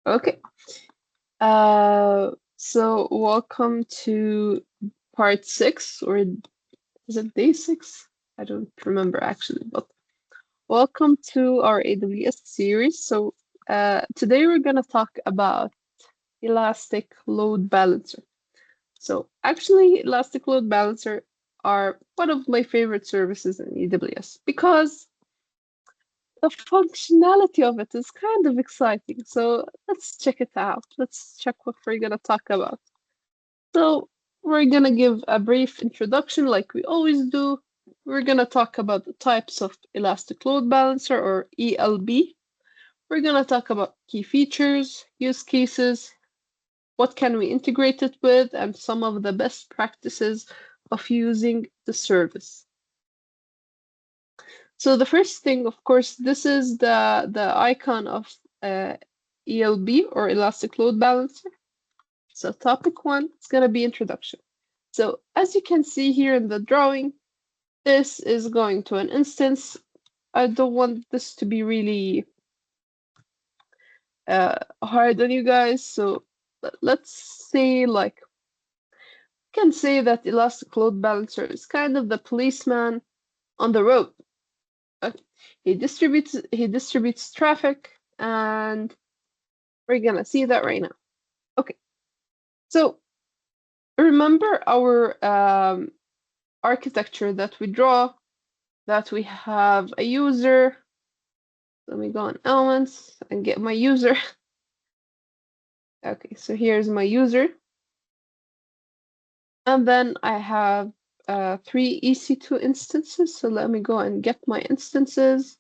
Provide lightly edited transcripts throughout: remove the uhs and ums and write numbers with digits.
Okay. So welcome to part 6, or is it day 6? I don't remember actually, but welcome to our AWS series. So today we're gonna talk about Elastic Load Balancer. So actually, Elastic Load Balancer are one of my favorite services in AWS because the functionality of it is kind of exciting. So let's check it out. Let's check what we're gonna talk about. So we're gonna give a brief introduction like we always do. We're gonna talk about the types of Elastic Load Balancer or ELB. We're gonna talk about key features, use cases, what can we integrate it with, and some of the best practices of using the service. So the first thing, of course, this is the icon of ELB or Elastic Load Balancer. So topic 1 is going to be introduction. So as you can see here in the drawing, this is going to an instance. I don't want this to be really hard on you guys. So let's say we can say that Elastic Load Balancer is kind of the policeman on the road. He distributes traffic, and we're gonna see that right now. Okay, so remember our architecture that we draw, that we have a user. Let me go on elements and get my user. Okay, so here's my user. And then I have 3 EC2 instances. So let me go and get my instances.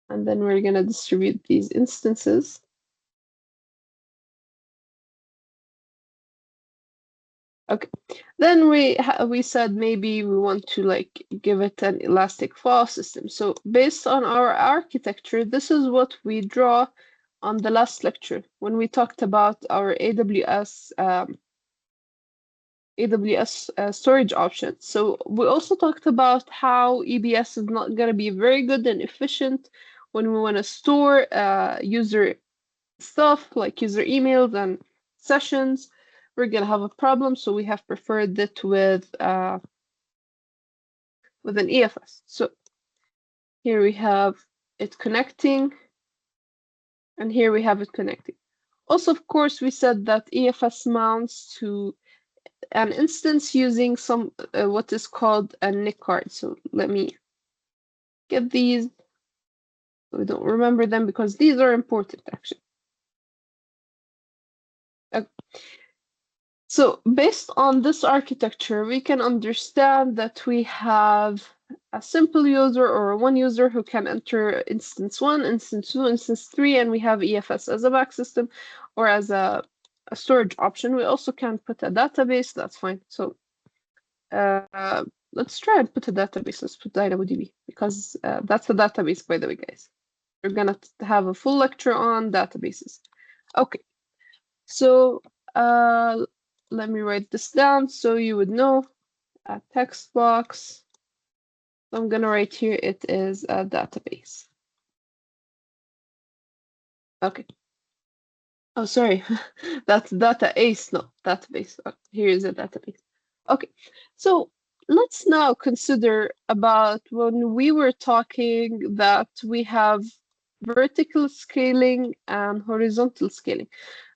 And then we're going to distribute these instances. Okay, then we said maybe we want to give it an elastic file system. So based on our architecture, this is what we draw on the last lecture when we talked about our AWS storage options. So we also talked about how EBS is not going to be very good and efficient when we want to store user stuff like user emails and sessions. We're going to have a problem, so we have preferred it with an EFS. So here we have it connecting, and here we have it connecting. Also, of course, we said that EFS mounts to an instance using some what is called a NIC card. So let me get these. We don't remember them because these are important actually. So based on this architecture, we can understand that we have a simple user or one user who can enter instance 1, instance 2, instance 3, and we have EFS as a back system or as a storage option. We also can put a database, that's fine. So let's try and put a database. Let's put DynamoDB because that's a database, by the way, guys. We're gonna have a full lecture on databases. Okay, so let me write this down so you would know. A text box. So I'm gonna write here it is a database. Okay. Oh, sorry. That's database, no database. Oh, here is a database. Okay. So let's now consider about when we were talking that we have vertical scaling and horizontal scaling.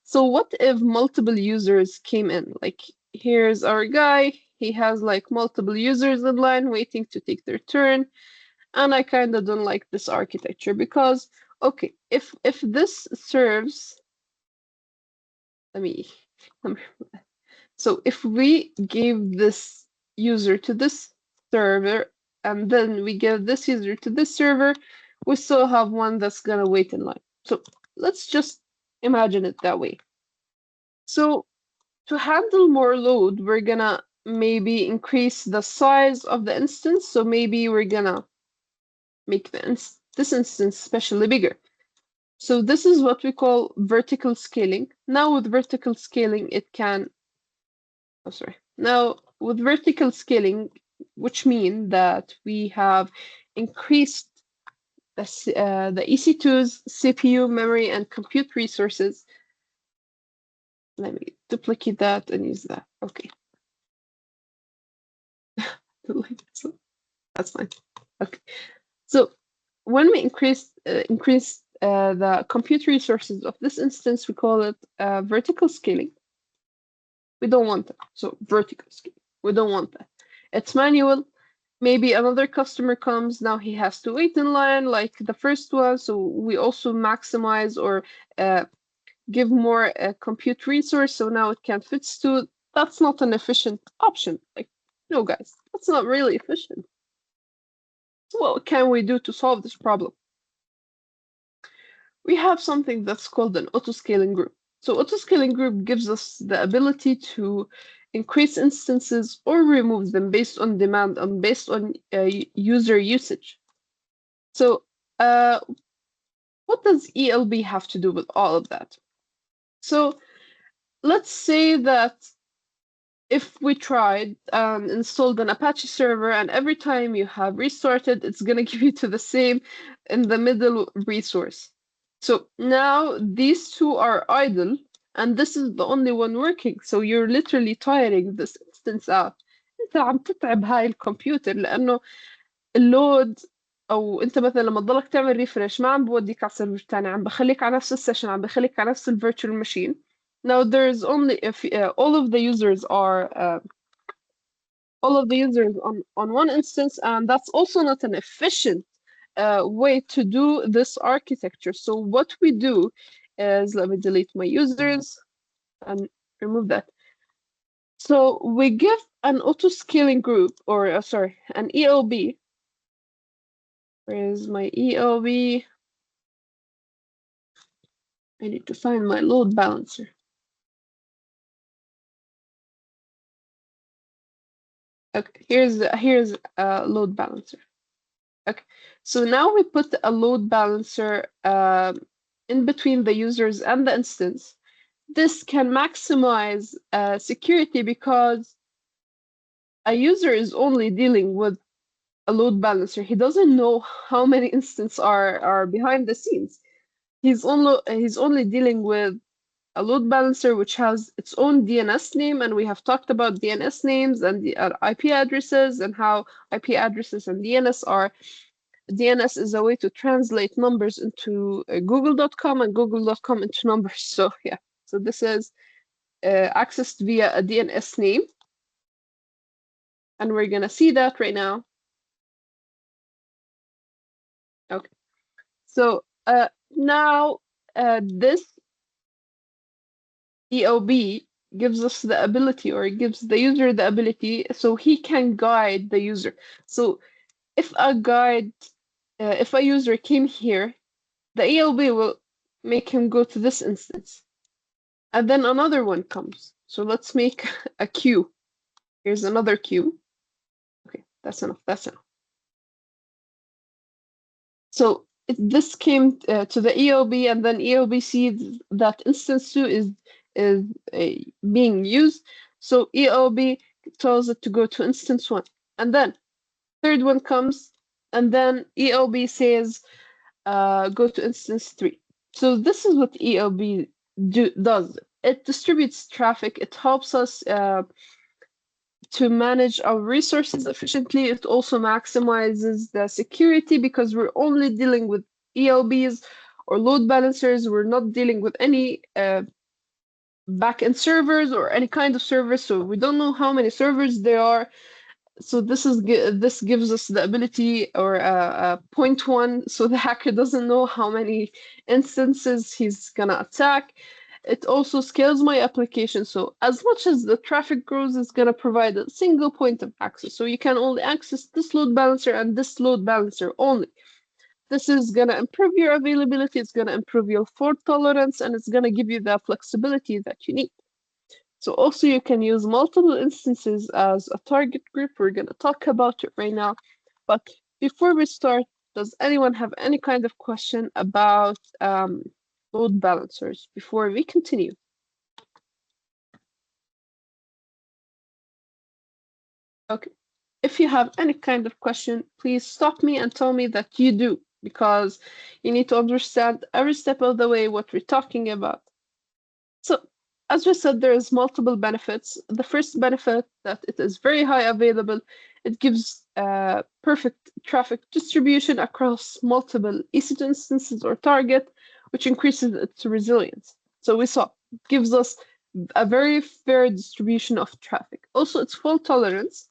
So what if multiple users came in? Like here's our guy, he has like multiple users in line waiting to take their turn. And I kind of don't like this architecture because, okay, if this serves, let me, so if we gave this user to this server and then we give this user to this server, we still have one that's gonna wait in line. So let's just imagine it that way. So to handle more load, we're gonna maybe increase the size of the instance. So maybe we're gonna make this instance especially bigger. So this is what we call vertical scaling. Now with vertical scaling, it can, oh sorry. Now with vertical scaling, which mean that we have increased the EC2's CPU, memory, and compute resources. Let me duplicate that and use that. Okay. That's fine. Okay. So when we increase the compute resources of this instance, we call it vertical scaling. We don't want that. So vertical scaling. We don't want that. It's manual. Maybe another customer comes, now he has to wait in line like the first one. So we also maximize or give more compute resource. So now it can fit to. That's not an efficient option. Like, no, guys, that's not really efficient. So what can we do to solve this problem? We have something that's called an auto-scaling group. So auto-scaling group gives us the ability to increase instances or remove them based on demand and based on user usage. So what does ELB have to do with all of that? So let's say that if we tried and installed an Apache server and every time you have restarted, it's going to give you to the same in the middle resource. So now these two are idle and this is the only one working. So you're literally tiring this instance out. انت عم تتعب هاي الكمبيوتر لانه اللود او انت مثلا لما تضلك تعمل ريفرش ما عم بوديك على السيرفر الثاني، عم بخليك على نفس السيشن، عم بخليك على نفس الفيرتشوال ماشين. Now there's only if all of the users are on one instance, and that's also not an efficient way to do this architecture. So what we do is, let me delete my users and remove that. So we give an auto-scaling group, or sorry, an ELB. Where is my ELB? I need to find my load balancer. Okay, here's a load balancer. Okay, so now we put a load balancer in between the users and the instance. This can maximize security because a user is only dealing with a load balancer. He doesn't know how many instances are behind the scenes. He's only dealing with a load balancer which has its own DNS name, and we have talked about DNS names and the IP addresses and how IP addresses and DNS are. DNS is a way to translate numbers into google.com and google.com into numbers. So yeah, so this is accessed via a DNS name. And we're gonna see that right now. Okay, so now this ELB gives us the ability, or it gives the user the ability, so he can guide the user. So if if a user came here, the ELB will make him go to this instance. And then another one comes. So let's make a queue. Here's another queue. Okay, that's enough, that's enough. So this came to the ELB, and then ELB sees that instance 2 is being used. So ELB tells it to go to instance 1. And then third one comes, and then ELB says, go to instance 3. So this is what ELB does. It distributes traffic. It helps us to manage our resources efficiently. It also maximizes the security because we're only dealing with ELBs or load balancers. We're not dealing with any backend servers or any kind of servers, so we don't know how many servers there are. So this gives us the ability, or 0.1, so the hacker doesn't know how many instances he's gonna attack. It also scales my application, so as much as the traffic grows, it's gonna provide a single point of access. So you can only access this load balancer and this load balancer only. This is gonna improve your availability, it's gonna improve your fault tolerance, and it's gonna give you the flexibility that you need. So also you can use multiple instances as a target group. We're going to talk about it right now. But before we start, does anyone have any kind of question about load balancers before we continue? Okay. if you have any kind of question, please stop me and tell me that you do, because you need to understand every step of the way what we're talking about. So, as we said, there's multiple benefits. The first benefit that it is very high available. It gives perfect traffic distribution across multiple EC2 instances or target, which increases its resilience. So we saw it gives us a very fair distribution of traffic. Also, it's fault tolerance,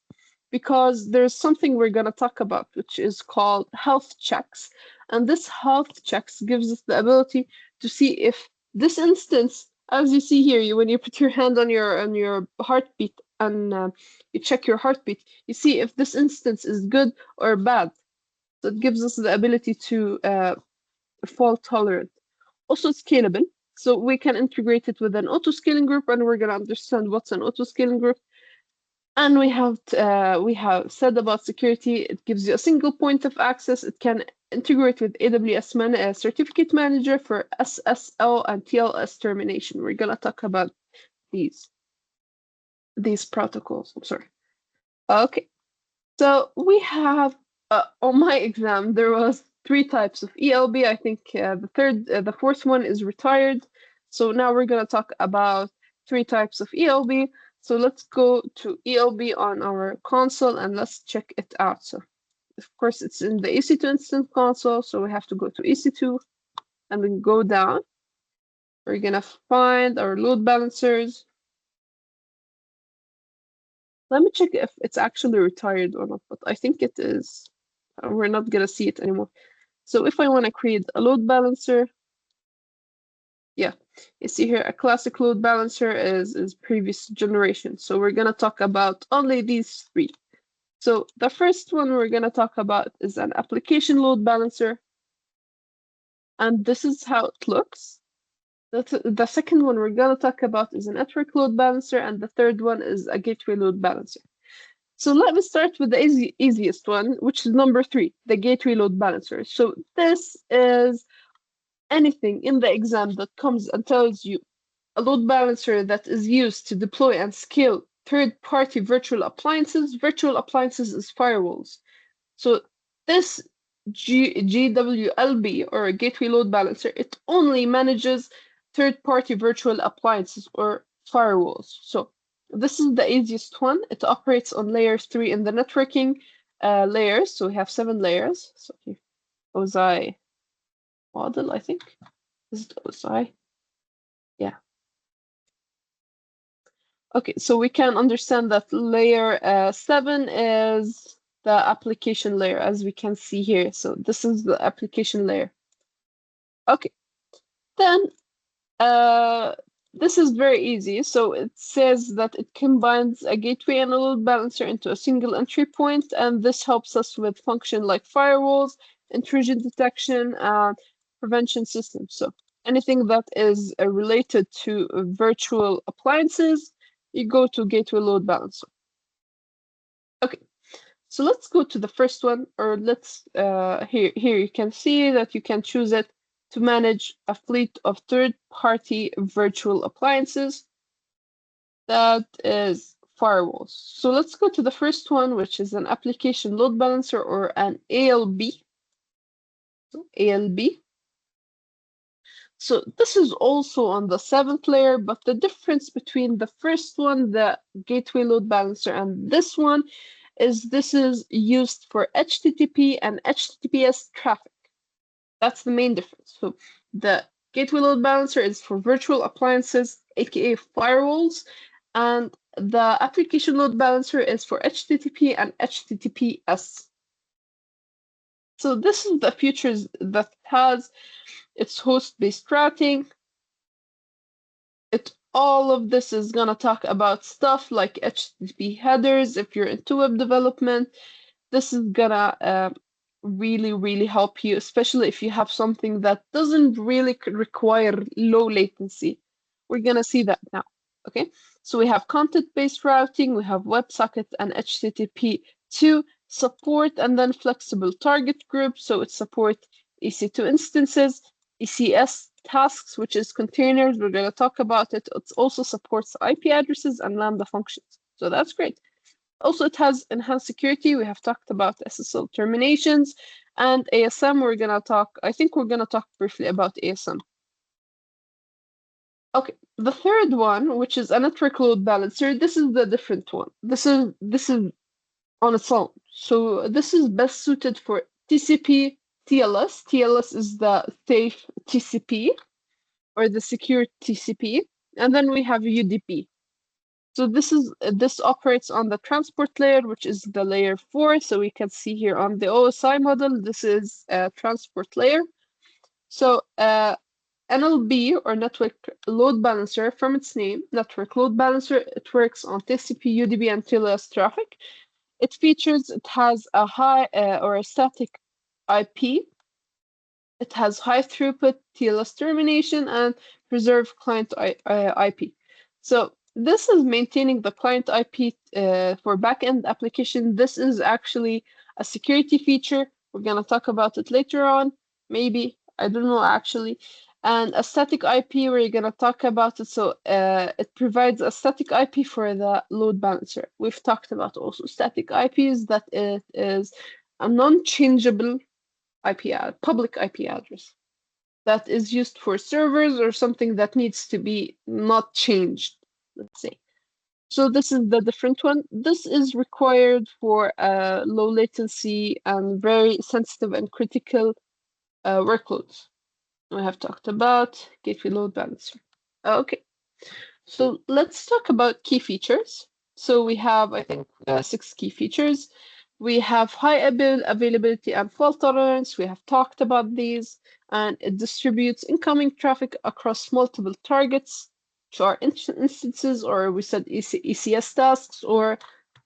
because there's something we're going to talk about, which is called health checks. And this health checks gives us the ability to see if this instance, as you see here, when you put your hand on your heartbeat and you check your heartbeat, you see if this instance is good or bad. So it gives us the ability to fault tolerant. Also scalable. So we can integrate it with an auto scaling group, and we're going to understand what's an auto scaling group. And we have said about security. It gives you a single point of access. It can integrate with AWS Certificate Manager for SSL and TLS termination. We're gonna talk about these protocols. I'm sorry. Okay, so we have on my exam there was 3 types of ELB. I think the fourth one is retired. So now we're gonna talk about 3 types of ELB. So let's go to ELB on our console and let's check it out. So of course it's in the EC2 instance console. So we have to go to EC2 and then go down. We're gonna find our load balancers. Let me check if it's actually retired or not, but I think it is. We're not gonna see it anymore. So if I want to create a load balancer, yeah, you see here a classic load balancer is previous generation. So we're gonna talk about only these 3. So the first one we're gonna talk about is an application load balancer, and this is how it looks. The second one we're gonna talk about is a network load balancer, and the third one is a gateway load balancer. So let me start with the easiest one, which is number 3, the gateway load balancer. So this is anything in the exam that comes and tells you a load balancer that is used to deploy and scale third-party virtual appliances. Virtual appliances is firewalls. So this GWLB, or a gateway load balancer, it only manages third-party virtual appliances or firewalls. So this is the easiest one. It operates on layer 3 in the networking layers. So we have 7 layers. So here, OSI model, I think. Is it OSI? Yeah. Okay, so we can understand that layer 7 is the application layer, as we can see here. So this is the application layer. Okay, then this is very easy. So it says that it combines a gateway and a load balancer into a single entry point, and this helps us with function like firewalls, intrusion detection, and prevention systems. So anything that is related to virtual appliances, you go to gateway load balancer. Okay, so let's go to the first one, or let's here you can see that you can choose it to manage a fleet of third-party virtual appliances. That is firewalls. So let's go to the first one, which is an application load balancer, or an ALB. So ALB. So this is also on the 7th layer, but the difference between the first one, the gateway load balancer, and this one is this is used for HTTP and HTTPS traffic. That's the main difference. So the gateway load balancer is for virtual appliances, aka firewalls, and the application load balancer is for HTTP and HTTPS. So this is the features that has its host-based routing. All of this is gonna talk about stuff like HTTP headers. If you're into web development, this is gonna really help you, especially if you have something that doesn't really require low latency. We're gonna see that now. Okay, so we have content-based routing, we have WebSocket and HTTP2 support, and then flexible target group. So it supports EC2 instances, ECS tasks, which is containers. We're going to talk about it. It also supports IP addresses and Lambda functions. So that's great. Also, it has enhanced security. We have talked about SSL terminations and ASM. I think we're gonna talk briefly about ASM. Okay, the third one, which is a network load balancer, this is the different one. This is on its own. So this is best suited for TCP TLS. TLS is the safe TCP or the secure TCP, and then we have UDP. So this operates on the transport layer, which is the layer 4. So we can see here on the OSI model, this is a transport layer. So NLB or network load balancer, from its name, network load balancer, it works on TCP, UDP, and TLS traffic. It has a high or a static IP. It has high throughput, TLS termination, and preserved client IP. So this is maintaining the client IP for backend application. This is actually a security feature. We're gonna talk about it later on, maybe. I don't know actually. And a static IP, we're gonna talk about it. So it provides a static IP for the load balancer. We've talked about also static IPs, that it is a non-changeable public IP address that is used for servers or something that needs to be not changed, let's say. So this is the different one. This is required for low latency and very sensitive and critical workloads. We have talked about gateway load balancer. Okay, so let's talk about key features. So we have, I think, 6 key features. We have high availability and fault tolerance. We have talked about these, and it distributes incoming traffic across multiple targets, which are instances, or we said ECS tasks or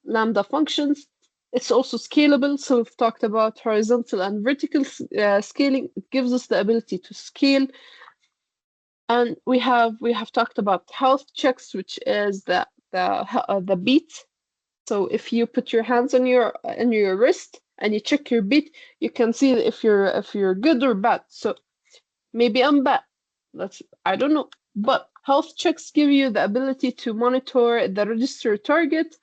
Lambda functions. It's also scalable. So we've talked about horizontal and vertical scaling. It gives us the ability to scale. And we have talked about health checks, which is the beat. So if you put your hands on your wrist and you check your beat, you can see if you're good or bad. So maybe I'm bad. I don't know. But health checks give you the ability to monitor the register target.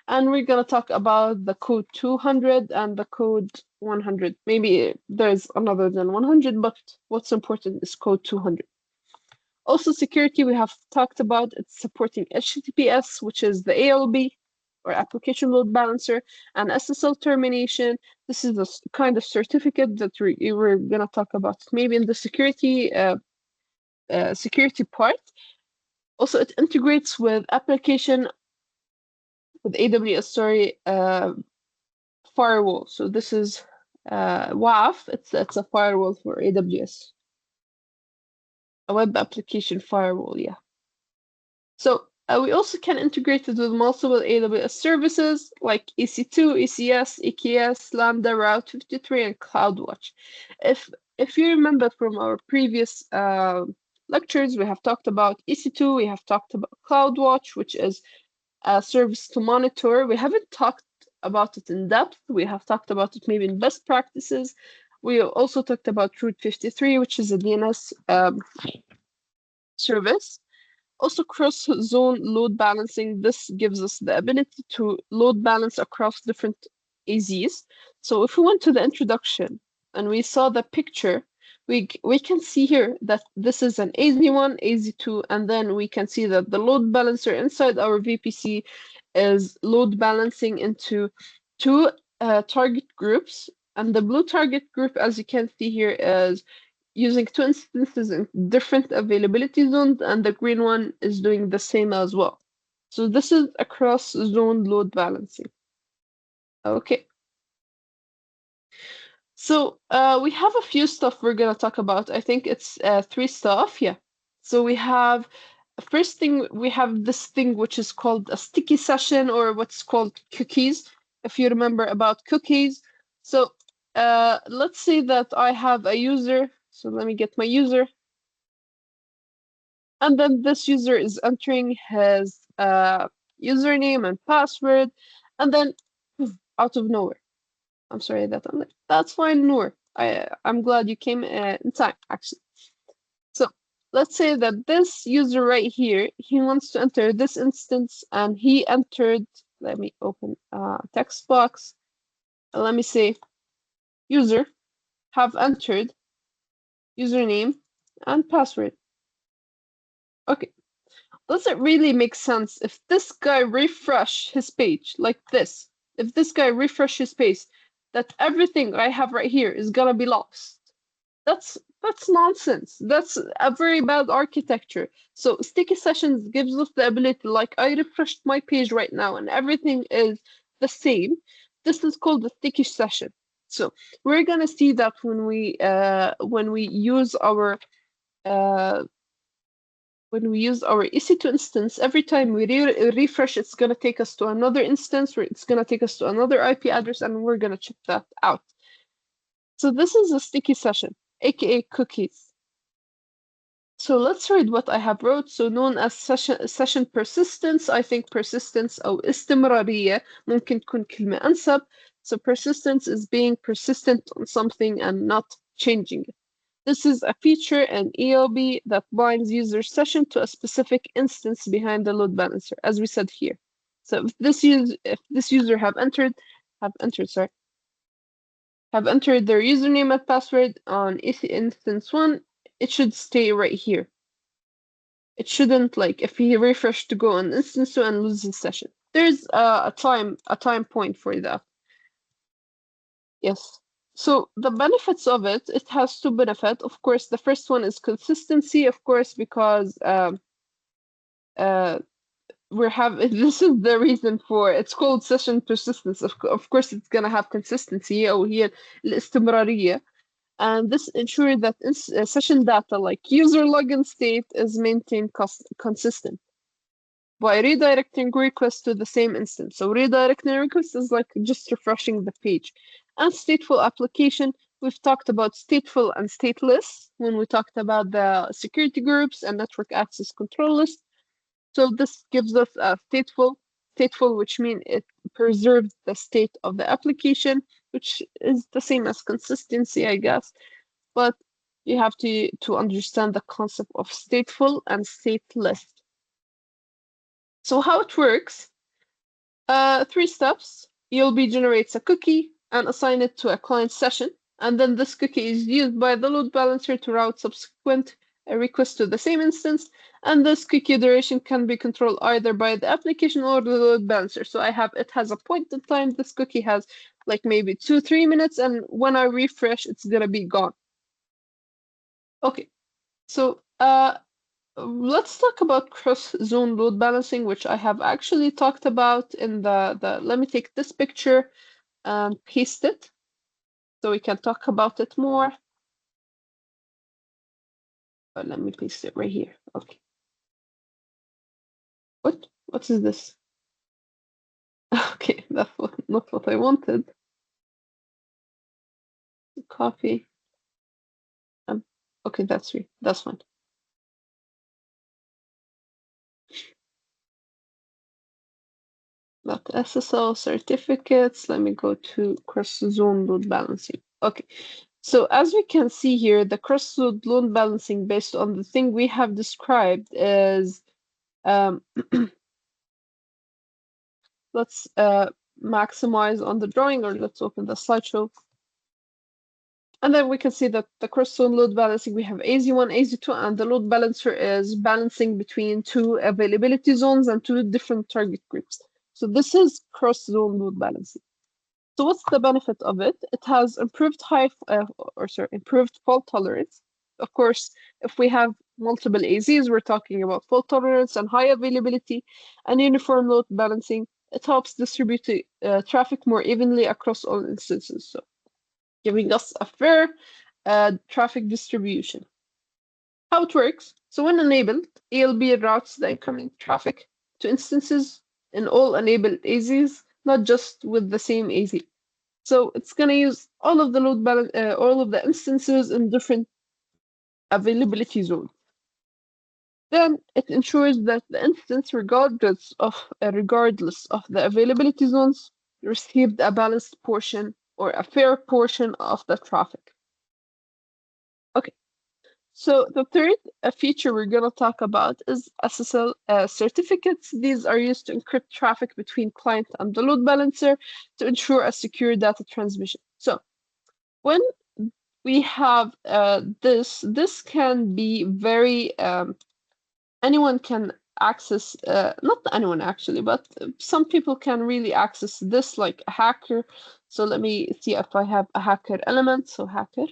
And we're gonna talk about the code 200 and the code 100. Maybe there's another than 100, but what's important is code 200. Also, security, we have talked about it's supporting HTTPS, which is the ALB or application load balancer, and SSL termination. This is a kind of certificate that we're going to talk about maybe in the security part. Also, it integrates with AWS firewall. So this is WAF. It's a firewall for AWS. A web application firewall, yeah. So we also can integrate it with multiple AWS services like EC2, ECS, EKS, Lambda, Route 53, and CloudWatch. If you remember from our previous lectures, we have talked about EC2, we have talked about CloudWatch, which is a service to monitor. We haven't talked about it in depth. We have talked about it maybe in best practices. We also talked about Route 53, which is a DNS service. Also, cross-zone load balancing. This gives us the ability to load balance across different AZs. So if we went to the introduction and we saw the picture, we can see here that this is an AZ1, AZ2, and then we can see that the load balancer inside our VPC is load balancing into 2 target groups. And the blue target group, as you can see here, is using 2 instances in different availability zones, and the green one is doing the same as well. So this is a cross-zone load balancing. Okay. So we have a few stuff we're gonna talk about. I think it's 3 stuff, yeah. So we have, first thing, we have this thing which is called a sticky session, or what's called cookies, if you remember about cookies. So let's say that I have a user. So let me get my user. And then this user is entering his username and password, and then out of nowhere. I'm sorry that I'm late. That's fine, Noor. I'm glad you came in time, actually. So let's say that this user right here, he wants to enter this instance, and he entered let me open a text box. Let me say user have entered username and password. Okay, does it really make sense if this guy refresh his page like this? If this guy refresh his page, that everything I have right here is gonna be lost? That's nonsense. That's a very bad architecture. So sticky sessions gives us the ability, like I refreshed my page right now and everything is the same. This is called a sticky session. So we're gonna see that when we use our uh, EC2 instance, every time we refresh, it's gonna take us to another instance where it's gonna take us to another IP address, and we're gonna check that out. So this is a sticky session, aka cookies. So let's read what I have wrote. So known as session persistence. I think persistence أو استمرارية ممكن تكون كلمة أنسب. So persistence is being persistent on something and not changing it. This is a feature in ELB that binds user session to a specific instance behind the load balancer, as we said here. So if this user have entered their username and password on instance 1, it should stay right here. It shouldn't, like, if he refreshed to go on instance 2 and lose his session. There's a time point for that. Yes. So the benefits of it has two benefits. Of course, the first one is consistency, of course, because this is the reason for it's called session persistence. Of course, it's gonna have consistency أو هي الاستمرارية. And this ensures that session data like user login state is maintained consistent by redirecting requests to the same instance. So redirecting requests is like just refreshing the page. And stateful application, we've talked about stateful and stateless when we talked about the security groups and network access control list. So this gives us a stateful, which means it preserves the state of the application, which is the same as consistency, I guess. But you have to understand the concept of stateful and stateless. So how it works, 3 steps. ELB generates a cookie and assign it to a client session. And then this cookie is used by the load balancer to route subsequent requests to the same instance. And this cookie duration can be controlled either by the application or the load balancer. So it has a point in time. This cookie has like maybe 2-3 minutes. And when I refresh, it's going to be gone. Okay. So let's talk about cross-zone load balancing, which I have actually talked about in let me take this picture and paste it so we can talk about it more. Let me paste it right here. Okay. What is this? Okay, that's not what I wanted. Copy. Okay, that's fine. .SSL certificates. Let me go to cross-zone load balancing. Okay, so as we can see here, the cross-zone load balancing based on the thing we have described is, let's maximize on the drawing, or let's open the slideshow. And then we can see that the cross-zone load balancing, we have AZ1, AZ2, and the load balancer is balancing between 2 availability zones and 2 different target groups. So this is cross-zone load balancing. So what's the benefit of it? It has improved improved fault tolerance. Of course, if we have multiple AZs, we're talking about fault tolerance and high availability and uniform load balancing. It helps distribute traffic more evenly across all instances, so giving us a fair traffic distribution. How it works? So when enabled, ELB routes the incoming traffic to instances in all enabled AZs, not just with the same AZ. So it's going to use all of the all of the instances in different availability zones. Then it ensures that the instance, regardless of the availability zones, received a balanced portion or a fair portion of the traffic. Okay, So the third feature we're going to talk about is SSL certificates. These are used to encrypt traffic between client and the load balancer to ensure a secure data transmission. So when we have this can be very anyone can access, not anyone actually, but some people can really access this like a hacker. So let me see if I have a hacker element. So hacker.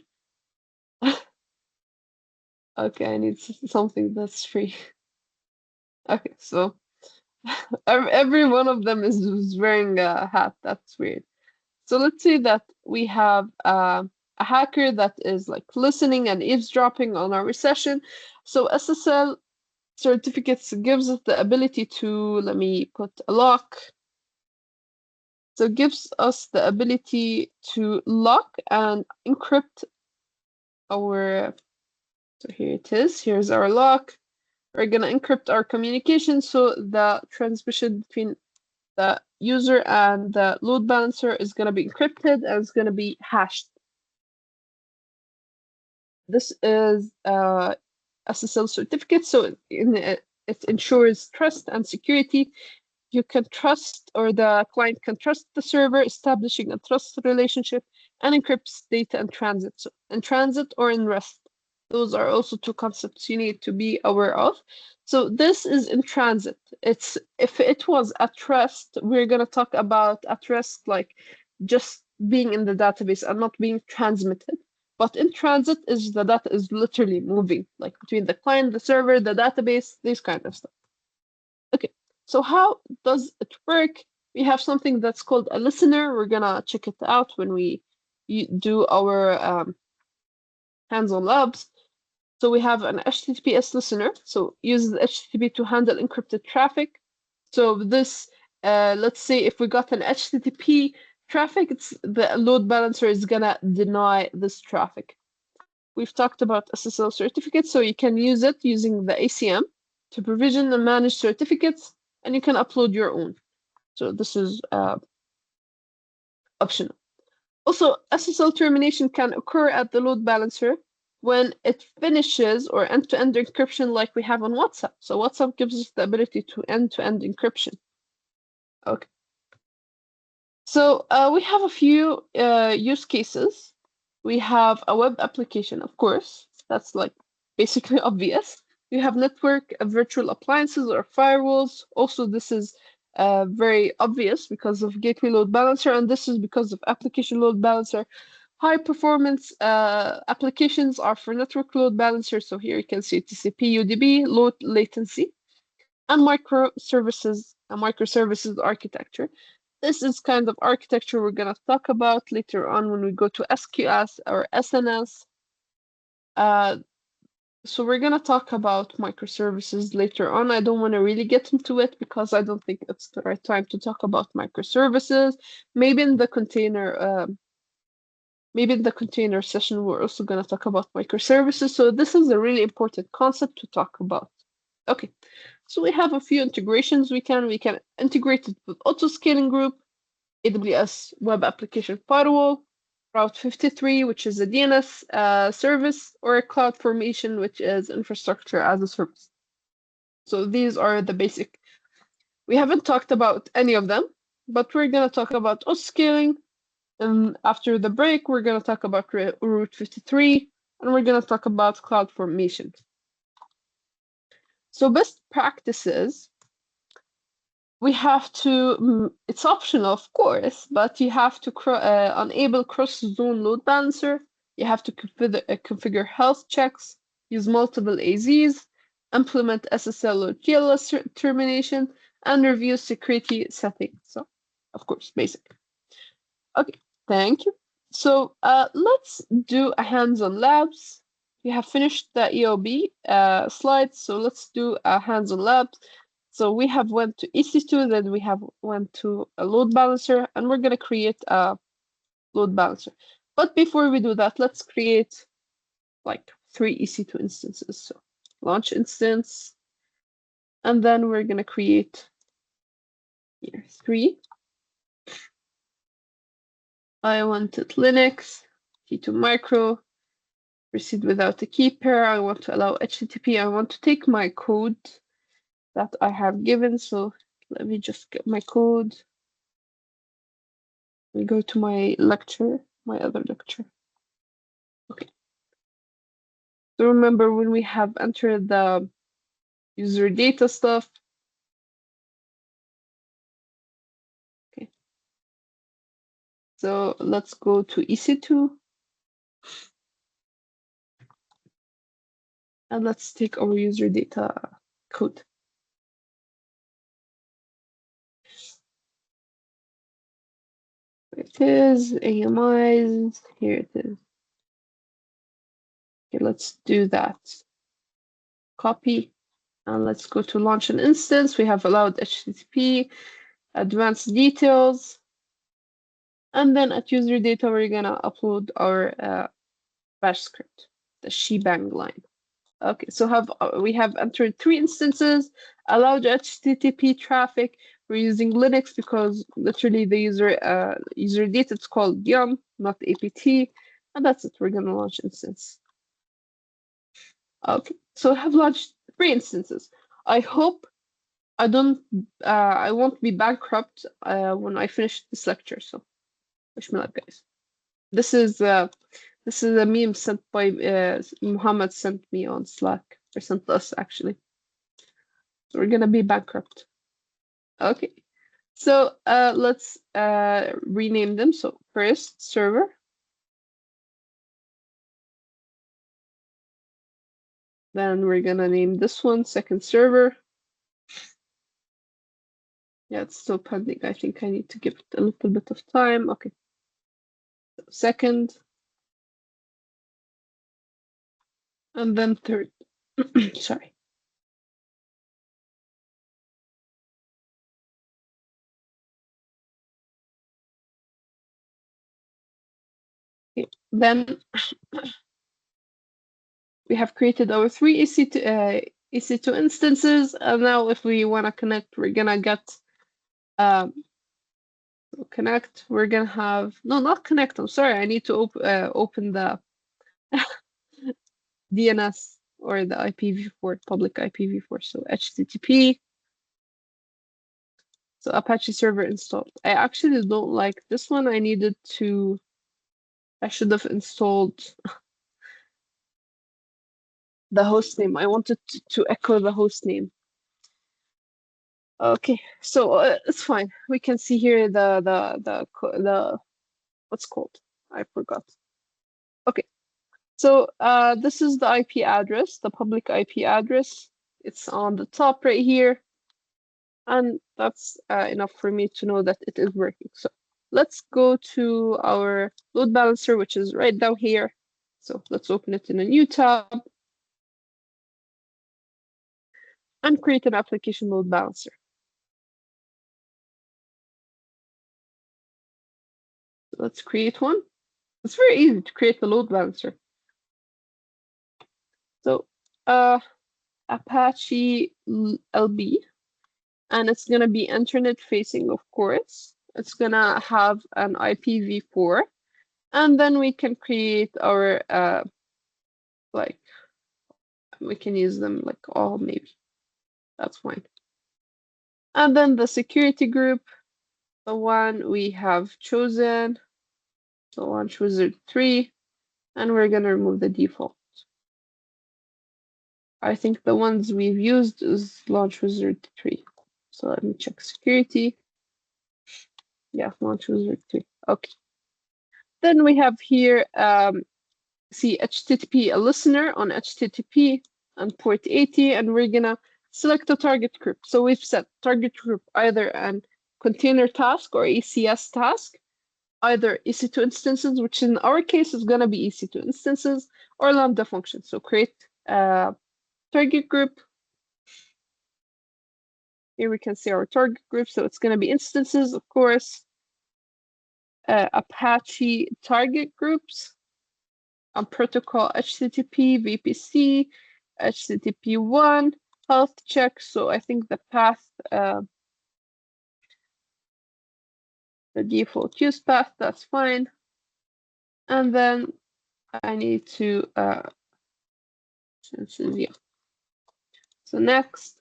Okay, I need something that's free. Okay, so every one of them is wearing a hat. That's weird. So let's say that we have a hacker that is like listening and eavesdropping on our session. So SSL certificates gives us the ability to, let me put a lock. So it gives us the ability to lock and encrypt our, so here it is, here's our lock. We're gonna encrypt our communication so the transmission between the user and the load balancer is gonna be encrypted and it's gonna be hashed. This is SSL certificate, so it ensures trust and security. You can trust, or the client can trust the server, establishing a trusted relationship, and encrypts data in transit. So in transit or in rest. Those are also two concepts you need to be aware of. So this is in transit. It's if it was at rest, we're gonna talk about at rest like just being in the database and not being transmitted. But in transit is the data is literally moving, like between the client, the server, the database, this kind of stuff. Okay, so how does it work? We have something that's called a listener. We're gonna check it out when we do our hands-on labs. So we have an HTTPS listener. So uses HTTP to handle encrypted traffic. So this, let's say if we got an HTTP traffic, the load balancer is gonna deny this traffic. We've talked about SSL certificates, so you can use it using the ACM to provision and manage certificates, and you can upload your own. So this is optional. Also, SSL termination can occur at the load balancer when it finishes or end-to-end encryption like we have on WhatsApp. So WhatsApp gives us the ability to end-to-end encryption. Okay. So we have a few use cases. We have a web application, of course. That's like basically obvious. We have network, virtual appliances or firewalls. Also, this is very obvious because of gateway load balancer, and this is because of application load balancer. High performance applications are for network load balancer. So here you can see TCP, UDP, low latency, and microservices, a microservices architecture. This is kind of architecture we're going to talk about later on when we go to SQS or SNS. So we're going to talk about microservices later on. I don't want to really get into it because I don't think it's the right time to talk about microservices. Maybe in the container session, we're also going to talk about microservices. So this is a really important concept to talk about. Okay, so we have a few integrations we can integrate it with auto-scaling group, AWS Web Application Firewall, Route 53, which is a DNS service, or CloudFormation, which is infrastructure as a service. So these are the basic. We haven't talked about any of them, but we're going to talk about auto-scaling. And after the break, we're going to talk about Route 53, and we're going to talk about CloudFormation. So best practices, we have to, it's optional, of course, but you have to enable cross-zone load balancer. You have to configure health checks, use multiple AZs, implement SSL or TLS termination, and review security settings. So, of course, basic. Okay, thank you. So let's do a hands-on labs. We have finished the ELB slides, so let's do a hands-on labs. So we have went to EC2, then we have went to a load balancer, and we're gonna create a load balancer. But before we do that, let's create like 3 EC2 instances. So launch instance, and then we're gonna create here 3. I wanted Linux, T2 micro, proceed without a key pair. I want to allow HTTP. I want to take my code that I have given. So let me just get my code. We go to my lecture, my other lecture. Okay. So remember when we have entered the user data stuff. Okay. So let's go to EC2 and let's take our user data code. Here it is, AMIs, here it is. Okay, let's do that. Copy, and let's go to launch an instance. We have allowed HTTP, advanced details, and then at user data, we're gonna upload our bash script, the shebang line. Okay, so we have entered 3 instances, allowed HTTP traffic. We're using Linux because literally the user data it's called yum, not apt, and that's it. We're gonna launch instance. Okay, so I have launched 3 instances. I hope I won't be bankrupt when I finish this lecture. So wish me luck, guys. This is a meme sent by Muhammad sent me on Slack, or sent us actually. So we're gonna be bankrupt. Okay. So let's rename them. So first server. Then we're gonna name this one second server. Yeah, it's still pending. I think I need to give it a little bit of time. Okay. So second. And then third. Sorry. Okay. Then we have created our 3 EC2 instances. And now if we want to connect, we're gonna get connect. We're gonna have not connect. I'm sorry. I need to open the DNS or the IPv4, public IPv4. So HTTP. So Apache server installed. I actually don't like this one. I should have installed the host name. I wanted to echo the host name. Okay, so it's fine. We can see here the what's called? I forgot. Okay, so this is the IP address, the public IP address. It's on the top right here, and that's enough for me to know that it is working. So let's go to our load balancer, which is right down here. So let's open it in a new tab and create an application load balancer. So let's create one. It's very easy to create a load balancer. So Apache LB, and it's gonna be internet facing, of course. It's gonna have an IPv4, and then we can create our like we can use them like all maybe. That's fine. And then the security group, the one we have chosen, so launch wizard 3, and we're gonna remove the default. I think the ones we've used is launch wizard 3. So let me check security. Yeah, launch wizard 3. Okay. Then we have here see HTTP a listener on HTTP and port 80, and we're gonna select a target group. So we've set target group either an container task or ECS task, either EC2 instances, which in our case is gonna be EC2 instances, or Lambda function. So create a target group. Here we can see our target group. So it's gonna be instances, of course, Apache target groups, on protocol HTTP, VPC, HTTP1, health check. So I think the path, the default use path, that's fine. And then I need to yeah. So next,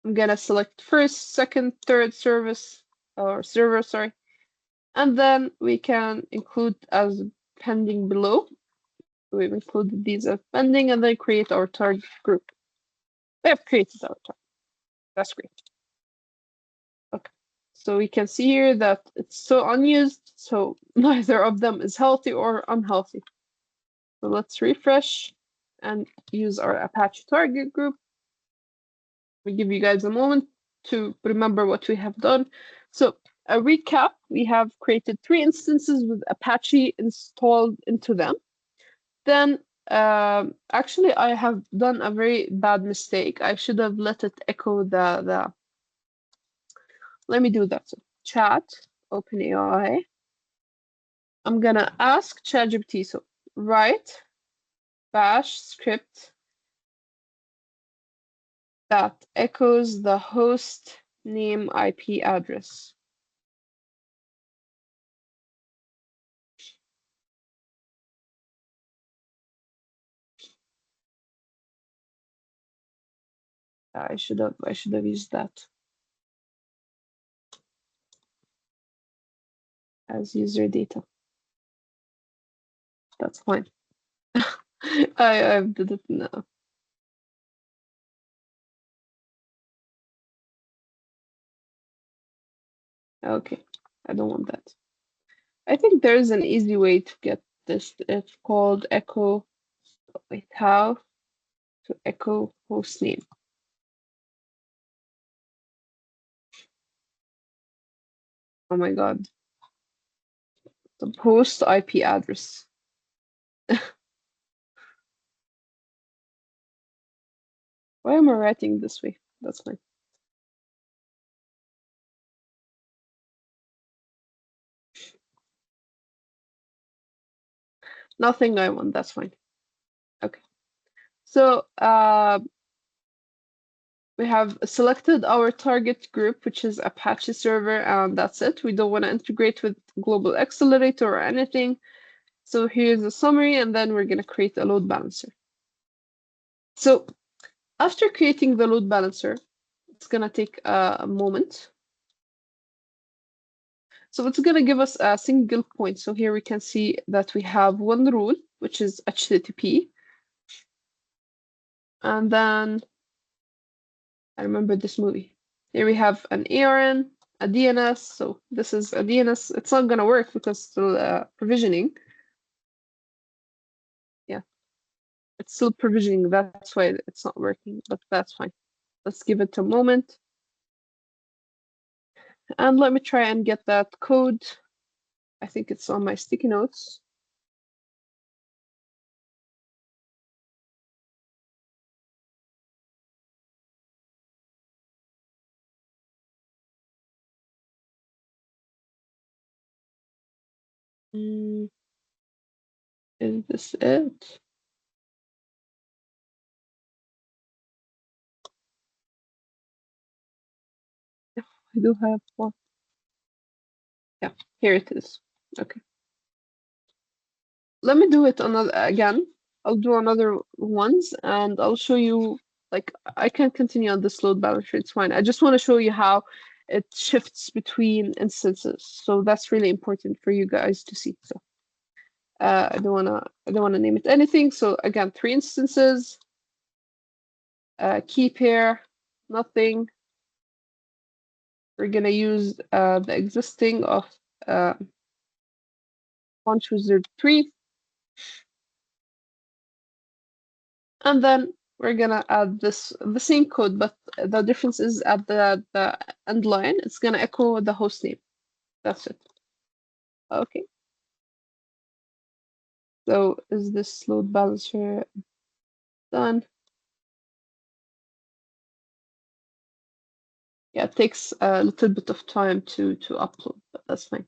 I'm gonna select first, second, third service or server, sorry, and then we can include as pending below. We've included these as pending, and then create our target group. We have created our target. That's great. Okay. So we can see here that it's still unused, so neither of them is healthy or unhealthy. So let's refresh and use our Apache target group. We give you guys a moment to remember what we have done. So a recap, we have created 3 instances with Apache installed into them. Then actually I have done a very bad mistake. I should have let it echo the let me do that. So chat, OpenAI. I'm gonna ask ChatGPT, so write bash script that echoes the host name IP address. I should have used that as user data. That's fine. I did it now. Okay, I don't want that. I think there's an easy way to get this. It's called echo. Wait, how to echo host name? Oh my god, the host IP address. Why am I writing this way? That's fine. Nothing I want. That's fine. Okay. So we have selected our target group, which is Apache server, and that's it. We don't want to integrate with Global Accelerator or anything. So here's a summary, and then we're going to create a load balancer. So after creating the load balancer, it's going to take a moment. So it's going to give us a single point. So here we can see that we have one rule, which is HTTP. And then I remember this movie. Here we have an ARN, a DNS. So this is a DNS. It's not going to work because it's still provisioning. Yeah, it's still provisioning. That's why it's not working, but that's fine. Let's give it a moment. And let me try and get that code. I think it's on my sticky notes. Is this it? I do have one. Yeah, here it is. Okay. Let me do it another again. I'll do another ones and I'll show you, like, I can continue on this load balancer. It's fine. I just want to show you how it shifts between instances. So that's really important for you guys to see. So I don't wanna name it anything. So again, 3 instances, key pair, nothing. We're gonna use the existing of launch wizard 3. And then we're gonna add the same code, but the difference is at the end line, it's gonna echo the host name. That's it. Okay. So is this load balancer done? Yeah, it takes a little bit of time to upload, but that's fine.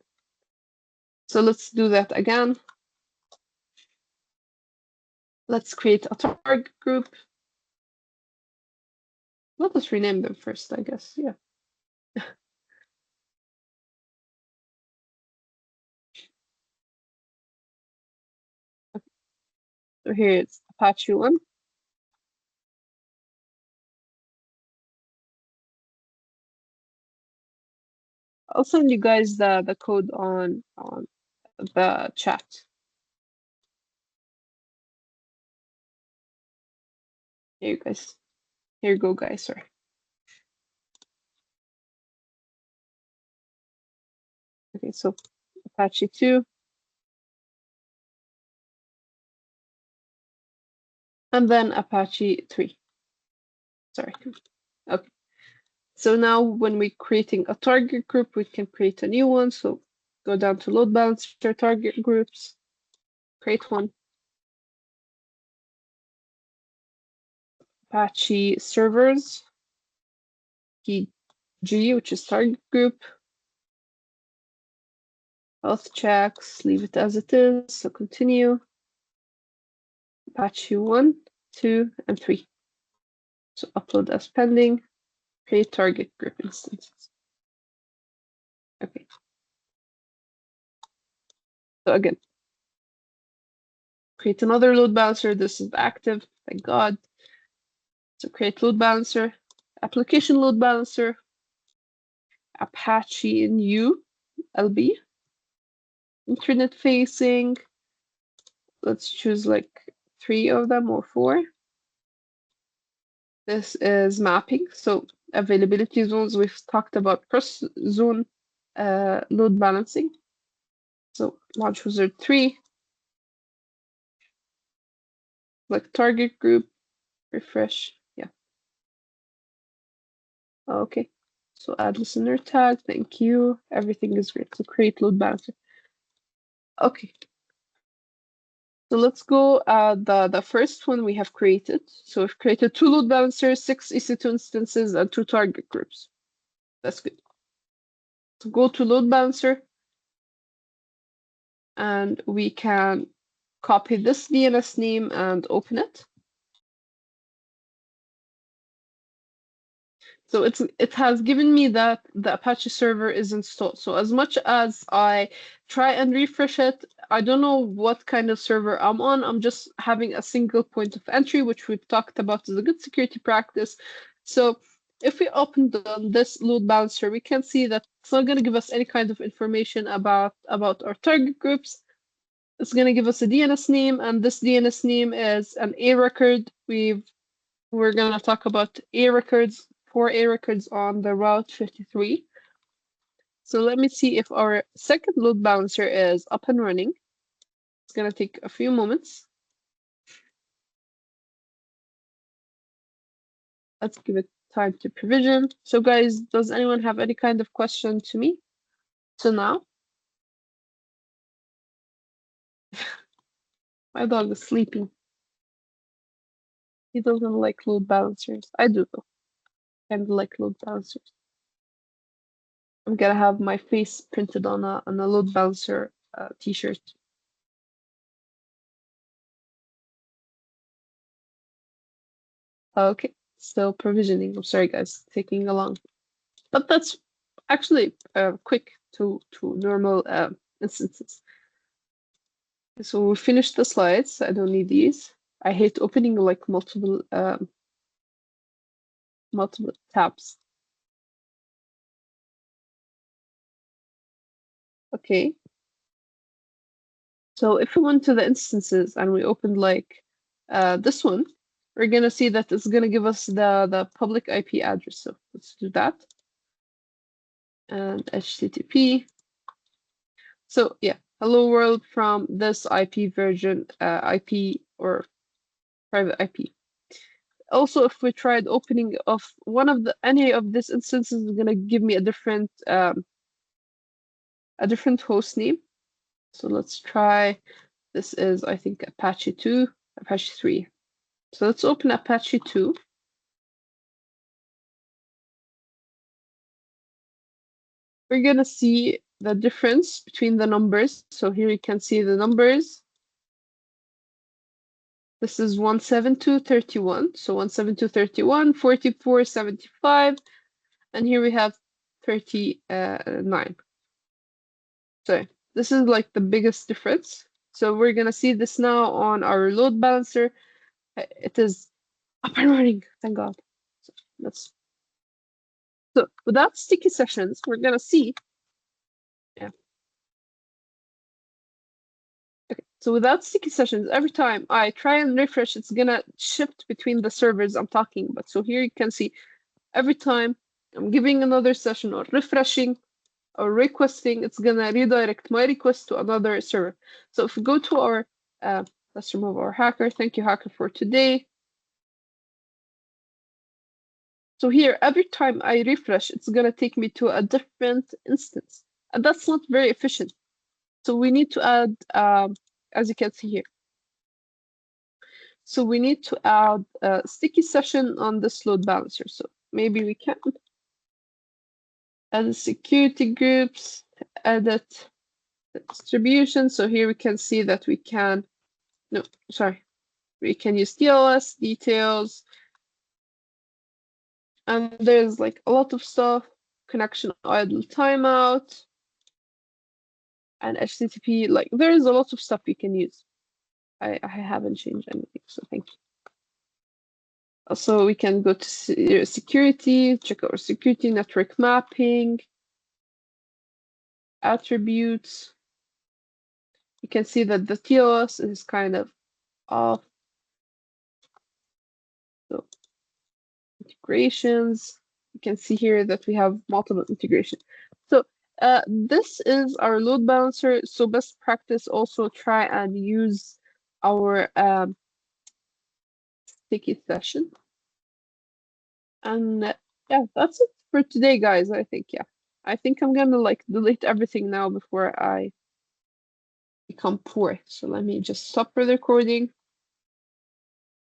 So let's do that again. Let's create a target group. Let us rename them first, I guess. Yeah. So here it's Apache 1. I'll send you guys the code on the chat. Here you guys. Here you go, guys. Sorry. Okay, so Apache 2. And then Apache 3. Sorry. Okay. So now when we're creating a target group, we can create a new one. So go down to load balancer target groups, create one. Apache servers, key G, which is target group. Health checks, leave it as it is. So continue. Apache 1, 2, and 3. So upload as pending, create target group instances. Okay. So again, create another load balancer. This is active, thank God. So create load balancer, application load balancer, Apache new LB, internet facing. Let's choose like 3 of them or 4. This is mapping. So availability zones, we've talked about cross zone load balancing. So launch wizard 3, like target group, refresh. Yeah. Okay. So add listener tag. Thank you. Everything is great. So create load balancer. Okay. So let's go the first one we have created. So we've created 2 load balancers, 6 EC2 instances, and 2 target groups. That's good. So go to load balancer, and we can copy this DNS name and open it. So it has given me that the Apache server is installed. So as much as I try and refresh it, I don't know what kind of server I'm on. I'm just having a single point of entry, which we've talked about as a good security practice. So if we open this load balancer, we can see that it's not going to give us any kind of information about our target groups. It's going to give us a DNS name, and this DNS name is an A record. We're going to talk about A records, 4 A records on the route 53. So let me see if our second load balancer is up and running. It's going to take a few moments. Let's give it time to provision. So guys, does anyone have any kind of question to me? So now, my dog is sleeping. He doesn't like load balancers. I do though. Kind of like load balancers. I'm gonna have my face printed on a load balancer t-shirt. Okay, still provisioning. I'm sorry guys, taking a long. But that's actually quick to normal instances. So we finished the slides. I don't need these. I hate opening like multiple tabs. Okay. So if we went to the instances and we opened like this one, we're gonna see that it's gonna give us the public IP address. So let's do that. And HTTP. So yeah, hello world from this IP version, IP or private IP. Also, if we tried opening of any of these instances, it's gonna give me a different host name. So let's try. This is, I think, Apache 2, Apache 3. So let's open Apache 2. We're gonna see the difference between the numbers. So here you can see the numbers. This is 172.31. So 172.31, 44.75, and here we have 39. So this is like the biggest difference. So we're gonna see this now on our load balancer. It is up and running, thank God. So without sticky sessions, we're gonna see. Yeah. Okay. So without sticky sessions, every time I try and refresh, it's gonna shift between the servers I'm talking about. So here you can see every time I'm giving another session or refreshing or requesting, it's gonna redirect my request to another server. So if we go to our, let's remove our hacker. Thank you, hacker, for today. So here, every time I refresh, it's gonna take me to a different instance, and that's not very efficient. So we need to add, as you can see here. So we need to add a sticky session on this load balancer. So maybe we can add security groups, edit the distribution. So here we can see that we can, no, sorry, we can use TLS details. And there's like a lot of stuff, connection idle timeout, and HTTP. Like there's a lot of stuff you can use. I haven't changed anything, so thank you. Also, we can go to security, check our security network mapping, attributes. You can see that the TLS is kind of off. So integrations, you can see here that we have multiple integrations. So this is our load balancer. So best practice, also try and use our sticky session. And yeah, that's it for today, guys. I think, yeah. I think I'm gonna like delete everything now before I become poor. So let me just stop the recording.